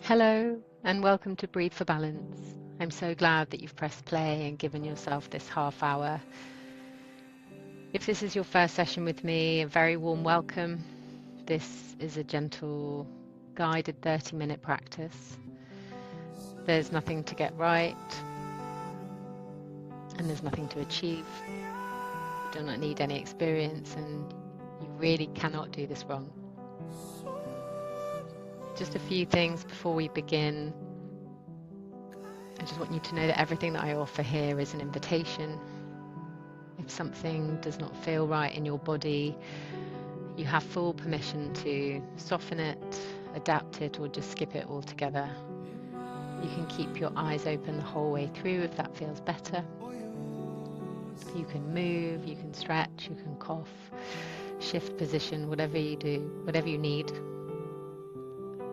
Hello and welcome to Breathe for Balance. I'm so glad that you've pressed play and given yourself this half hour. If this is your first session with me, a very warm welcome. This is a gentle, guided 30-minute practice. There's nothing to get right and there's nothing to achieve. You do not need any experience and you really cannot do this wrong. Just a few things before we begin. I just want you to know that everything that I offer here is an invitation. If something does not feel right in your body, you have full permission to soften it, adapt it, or just skip it altogether. You can keep your eyes open the whole way through if that feels better. You can move, you can stretch, you can cough, shift position, whatever you do, whatever you need.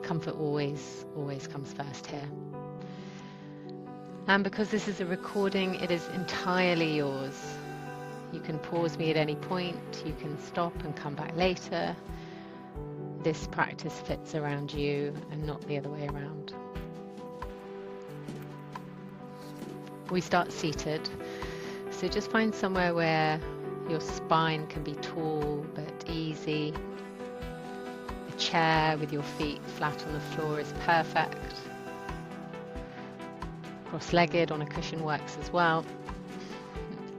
Comfort always comes first here. And because this is a recording, it is entirely yours. You can pause me at any point, you can stop and come back later. This practice fits around you and not the other way around. We start seated, so just find somewhere where your spine can be tall but easy. A chair with your feet flat on the floor is perfect. Cross-legged on a cushion works as well.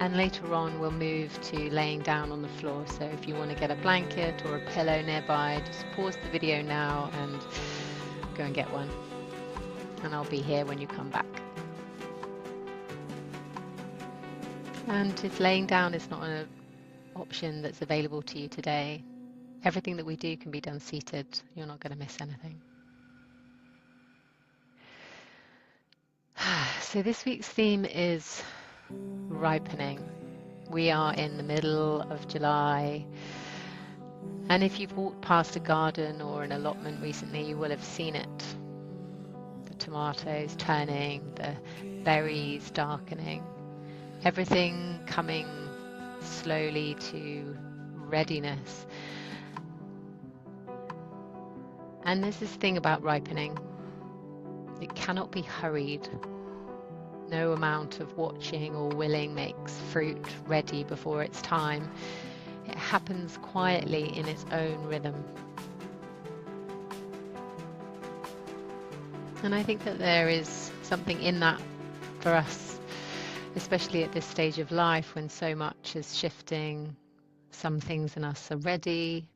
And later on we'll move to laying down on the floor, so if you want to get a blanket or a pillow nearby, just pause the video now and go and get one. And I'll be here when you come back. And if laying down is not an option that's available to you today, everything that we do can be done seated. You're not going to miss anything. So this week's theme is ripening. We are in the middle of July, and if you've walked past a garden or an allotment recently, you will have seen it. The tomatoes turning, the berries darkening, everything coming slowly to readiness. And there's this thing about ripening. It cannot be hurried. No amount of watching or willing makes fruit ready before its time. It happens quietly in its own rhythm. And I think that there is something in that for us, especially at this stage of life when so much is shifting. Some things in us are ready.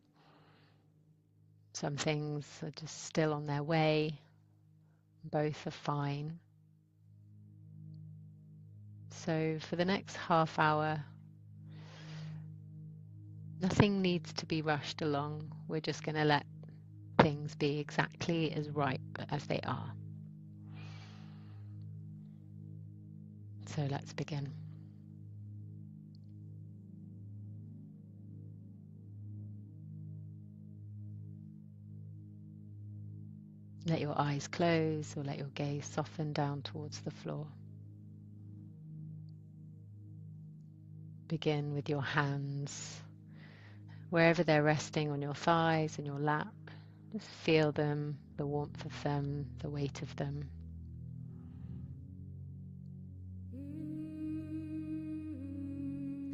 Some things are just still on their way. Both are fine. So for the next half hour, nothing needs to be rushed along. We're just going to let things be exactly as ripe as they are. So let's begin. Let your eyes close or let your gaze soften down towards the floor. Begin with your hands, wherever they're resting on your thighs and your lap. Just feel them, the warmth of them, the weight of them.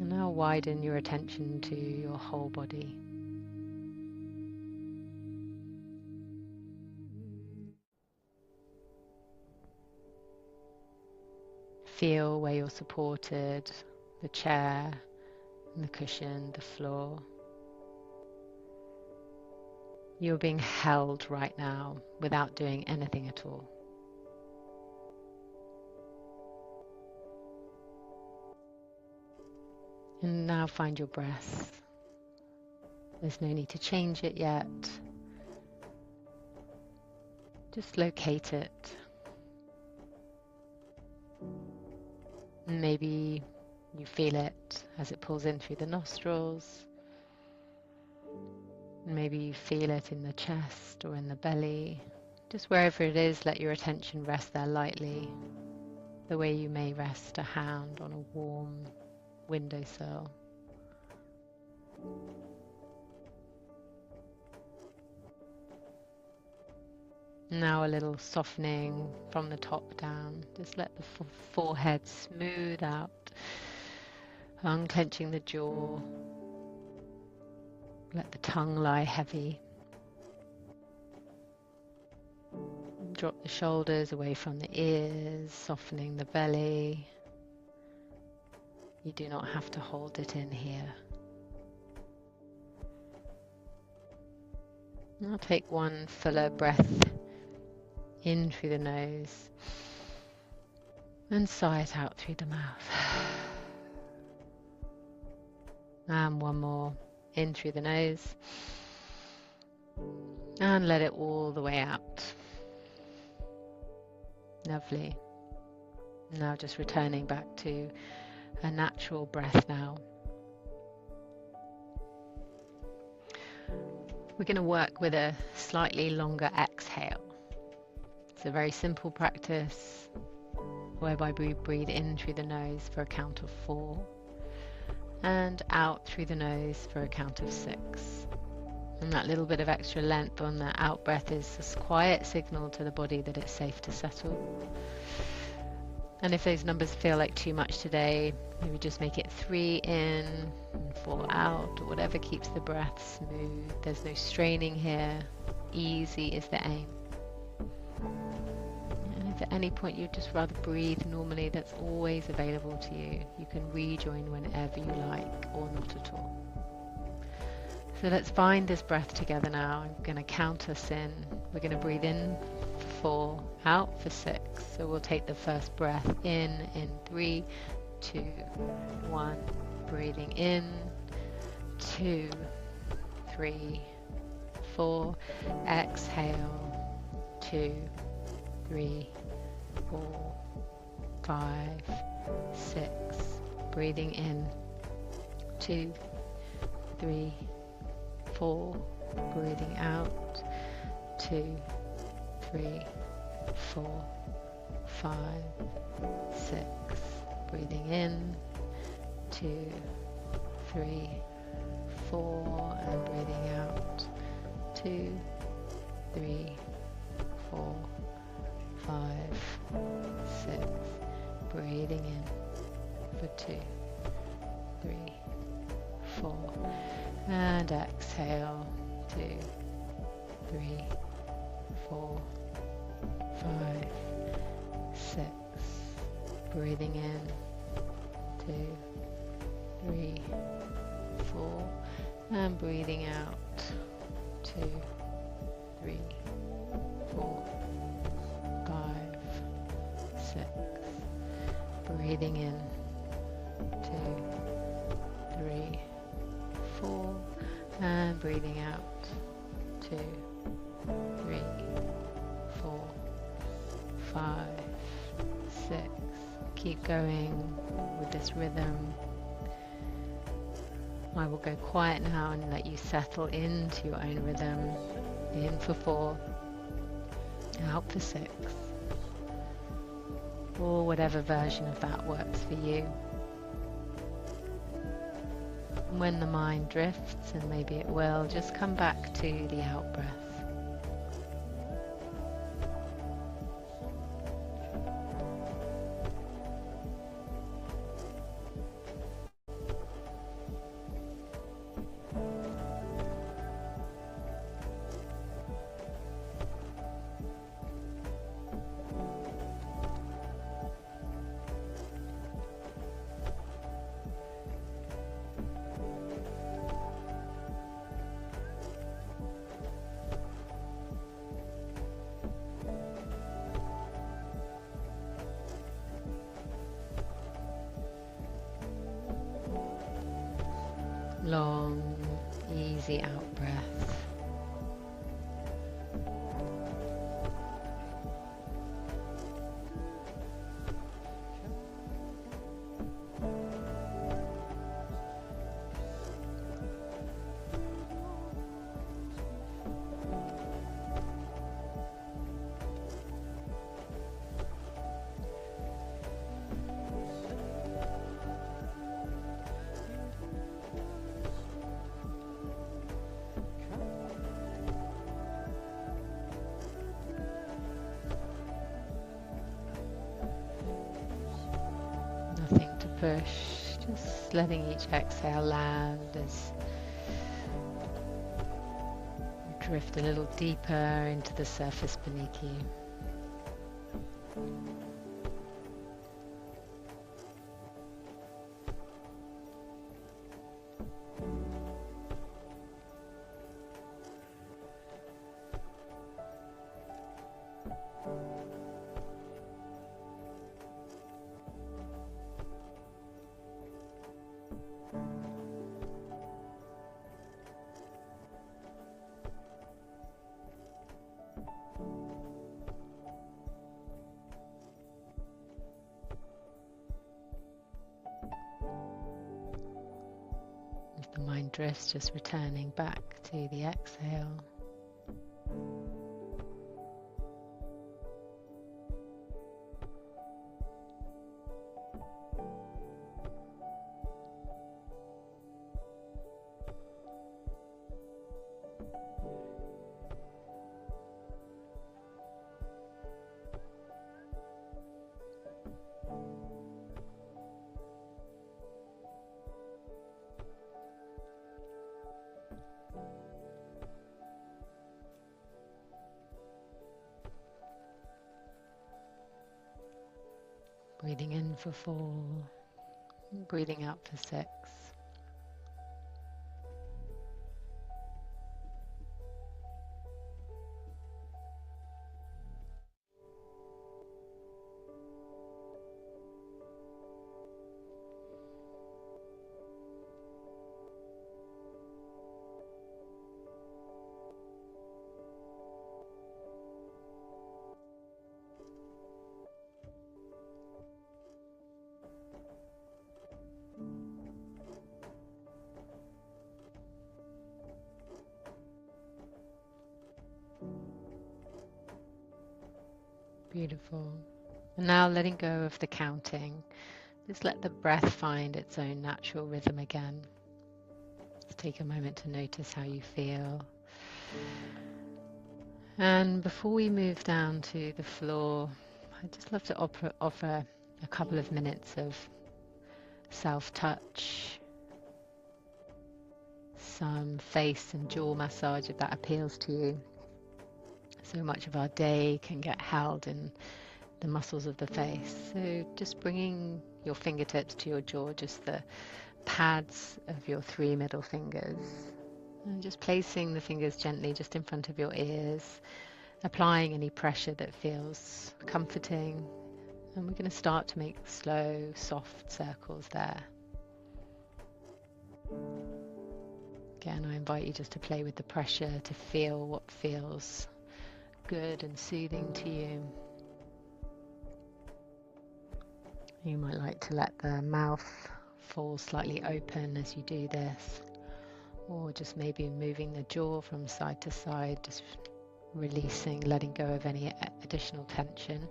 And now widen your attention to your whole body. Feel where you're supported, the chair, the cushion, the floor. You're being held right now without doing anything at all. And now find your breath. There's no need to change it yet. Just locate it. Maybe you feel it as it pulls in through the nostrils. Maybe you feel it in the chest or in the belly. Just wherever it is, let your attention rest there lightly, the way you may rest a hand on a warm windowsill. Now a little softening from the top down. Just let the forehead smooth out, unclenching the jaw. Let the tongue lie heavy. Drop the shoulders away from the ears, softening the belly. You do not have to hold it in here. Now take one fuller breath in through the nose and sigh it out through the mouth. And one more in through the nose and let it all the way out. Lovely. Now just returning back to a natural breath now. We're going to work with a slightly longer exhale. It's a very simple practice whereby we breathe in through the nose for a count of 4 and out through the nose for a count of 6. And that little bit of extra length on the out breath is a quiet signal to the body that it's safe to settle. And if those numbers feel like too much today, maybe just make it 3 in and 4 out, or whatever keeps the breath smooth. There's no straining here. Easy is the aim. And if at any point you'd just rather breathe normally, that's always available to you. You can rejoin whenever you like, or not at all. So let's find this breath together now. I'm going to count us in. We're going to breathe in for 4, out for 6. So we'll take the first breath in 3, 2, 1. Breathing in, 2, 3, 4. Exhale, 2, 3, 4, 5, 6. Breathing in, 2, 3, 4. Breathing out, 2, 3, 4, 5, 6. Breathing in, 2, 3, 4, and breathing out, 2, 3, 4, 5, 6. Breathing in for 2, 3, 4, and exhale, 2, 3, 4, 5, 6. Breathing in, 2, 3, 4, and breathing out, 2, 3, 4, 5, 6. Breathing in, 2, 3, 4, and breathing out, 2, 3, 4, 5, 6. Keep going with this rhythm. I will go quiet now and let you settle into your own rhythm. In for 4, out for 6, or whatever version of that works for you. When the mind drifts, and maybe it will, just come back to the out breath. Long, easy out breath. push, just letting each exhale land as you drift a little deeper into the surface beneath you. As the mind drifts, just returning back to the exhale. Breathing in for 4, breathing out for 6. Beautiful. And now letting go of the counting. Just let the breath find its own natural rhythm again. Just take a moment to notice how you feel. And before we move down to the floor, I'd just love to offer a couple of minutes of self-touch, some face and jaw massage if that appeals to you. So much of our day can get held in the muscles of the face. So just bringing your fingertips to your jaw, just the pads of your 3 middle fingers. And just placing the fingers gently just in front of your ears, applying any pressure that feels comforting. And we're going to start to make slow, soft circles there. Again, I invite you just to play with the pressure, to feel what feels good and soothing to you. You might like to let the mouth fall slightly open as you do this, or just maybe moving the jaw from side to side, just releasing, letting go of any additional tension.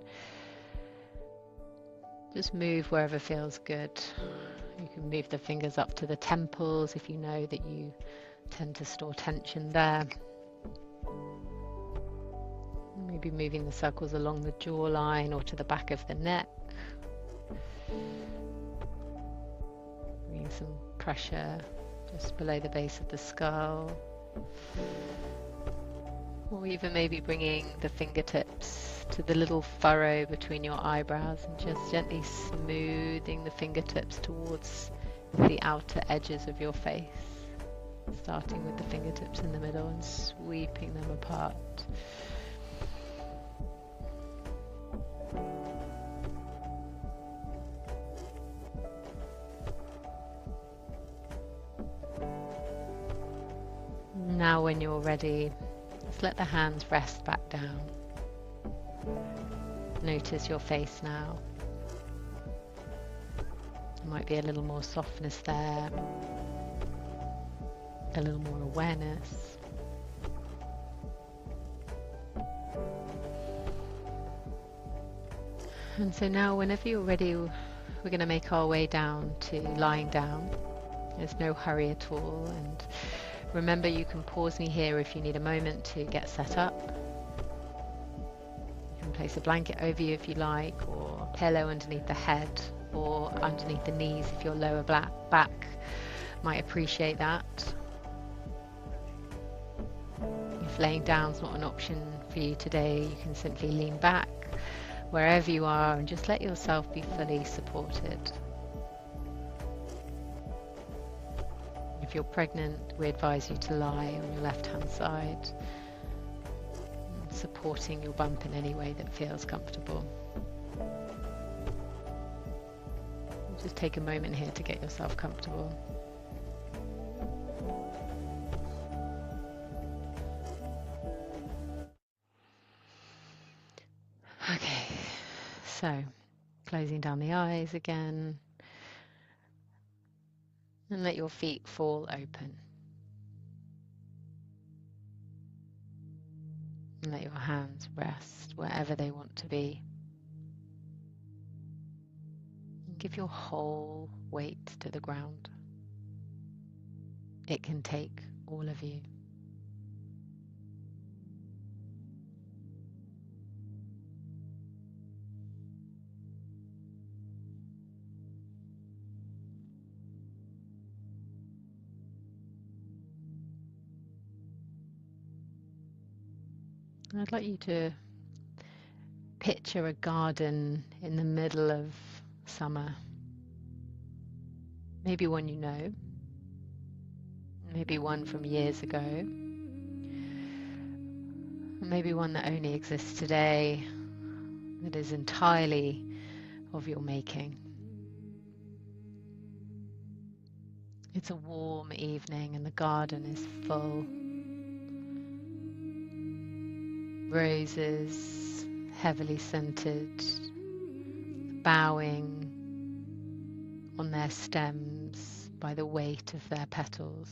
Just move wherever feels good. You can move the fingers up to the temples if you know that you tend to store tension there. Maybe moving the circles along the jawline or to the back of the neck. Bringing some pressure just below the base of the skull. Or even maybe bringing the fingertips to the little furrow between your eyebrows and just gently smoothing the fingertips towards the outer edges of your face. Starting with the fingertips in the middle and sweeping them apart. Now when you're ready, just let the hands rest back down. Notice your face now. There might be a little more softness there, a little more awareness. And so now whenever you're ready, we're going to make our way down to lying down. There's no hurry at all, and remember, you can pause me here if you need a moment to get set up. You can place a blanket over you if you like, or a pillow underneath the head, or underneath the knees if your lower back might appreciate that. If laying down is not an option for you today, you can simply lean back wherever you are and just let yourself be fully supported. If you're pregnant, we advise you to lie on your left-hand side, supporting your bump in any way that feels comfortable. Just take a moment here to get yourself comfortable. Okay, so closing down the eyes again, and let your feet fall open. And let your hands rest wherever they want to be. And give your whole weight to the ground. It can take all of you. I'd like you to picture a garden in the middle of summer. Maybe one you know, maybe one from years ago, maybe one that only exists today, that is entirely of your making. It's a warm evening and the garden is full. Roses, heavily scented, bowing on their stems by the weight of their petals.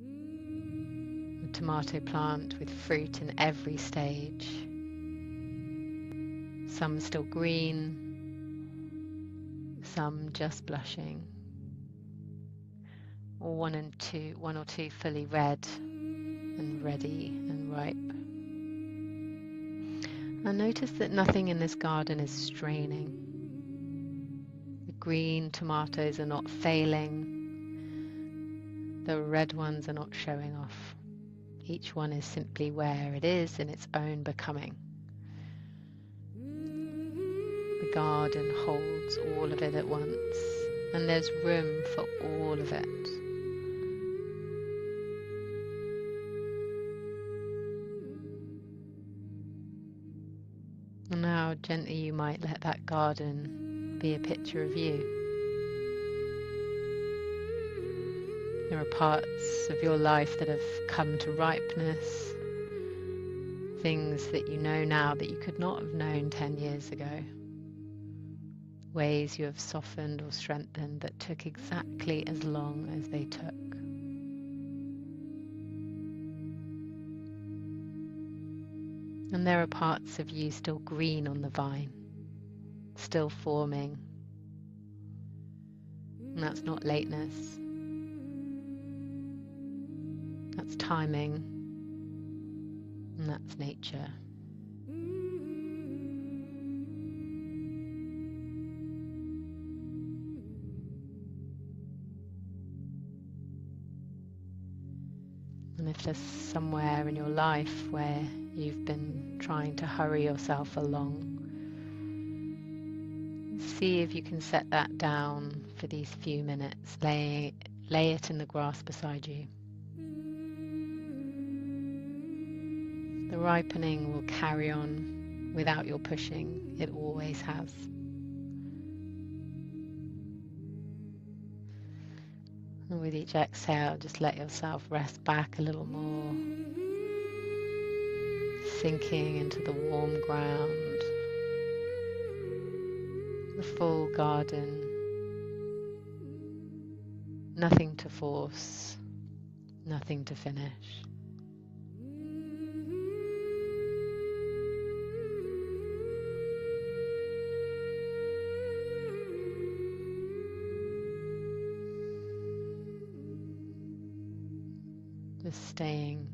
A tomato plant with fruit in every stage. Some still green, some just blushing, or one or two fully red and ready and ripe. And notice that nothing in this garden is straining. The green tomatoes are not failing. The red ones are not showing off. Each one is simply where it is in its own becoming. The garden holds all of it at once, and there's room for all of it. And now gently you might let that garden be a picture of you. There are parts of your life that have come to ripeness, things that you know now that you could not have known 10 years ago, ways you have softened or strengthened that took exactly as long as they took. And there are parts of you still green on the vine, still forming. And that's not lateness. That's timing. And that's nature. And if there's somewhere in your life where you've been trying to hurry yourself along, see if you can set that down for these few minutes. Lay it in the grass beside you. The ripening will carry on without your pushing. It always has. And with each exhale, just let yourself rest back a little more, sinking into the warm ground, the full garden, nothing to force, nothing to finish. Just staying.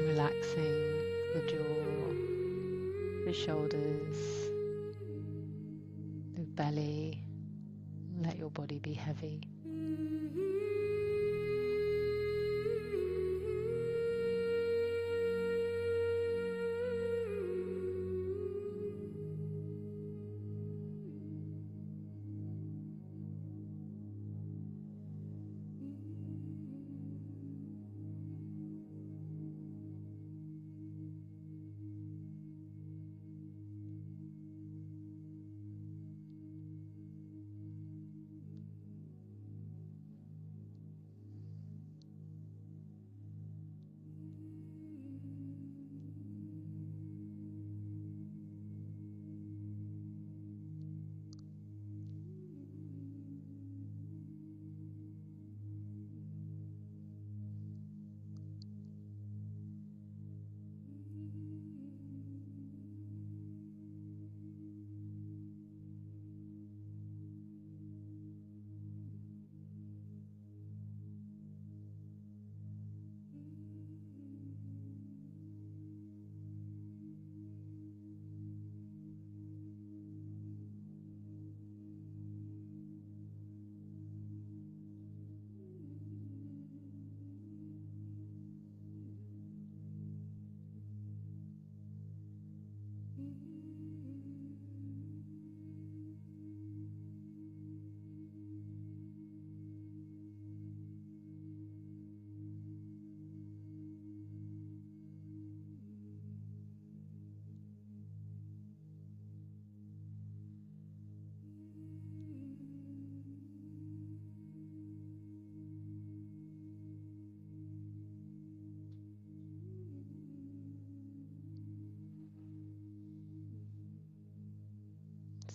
Relaxing the jaw, the shoulders, the belly. Let your body be heavy.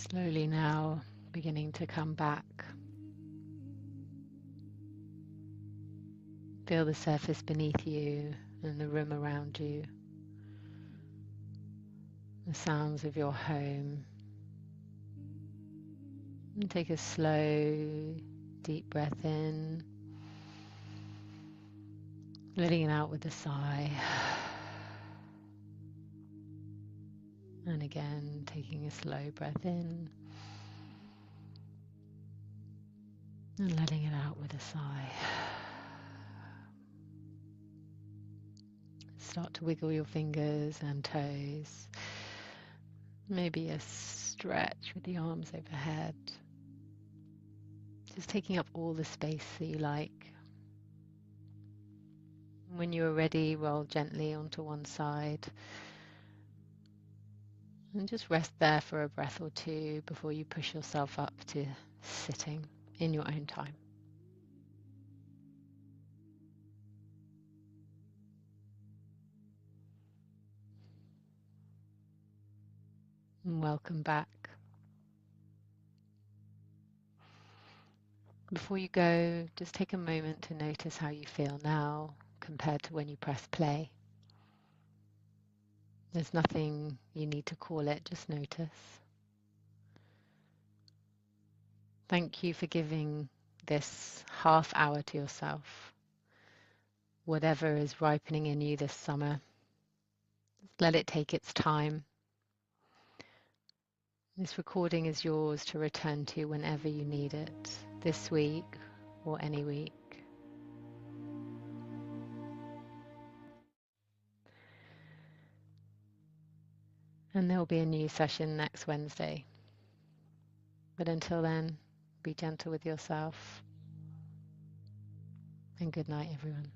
Slowly now beginning to come back. Feel the surface beneath you and the room around you. The sounds of your home. And take a slow, deep breath in, letting it out with a sigh. And again, taking a slow breath in and letting it out with a sigh. Start to wiggle your fingers and toes. Maybe a stretch with the arms overhead. Just taking up all the space that you like. When you are ready, roll gently onto one side. And just rest there for a breath or two before you push yourself up to sitting in your own time. And welcome back. Before you go, just take a moment to notice how you feel now compared to when you press play. There's nothing you need to call it, just notice. Thank you for giving this half hour to yourself. Whatever is ripening in you this summer, let it take its time. This recording is yours to return to whenever you need it, this week or any week. And there will be a new session next Wednesday. But until then, be gentle with yourself. And good night, everyone.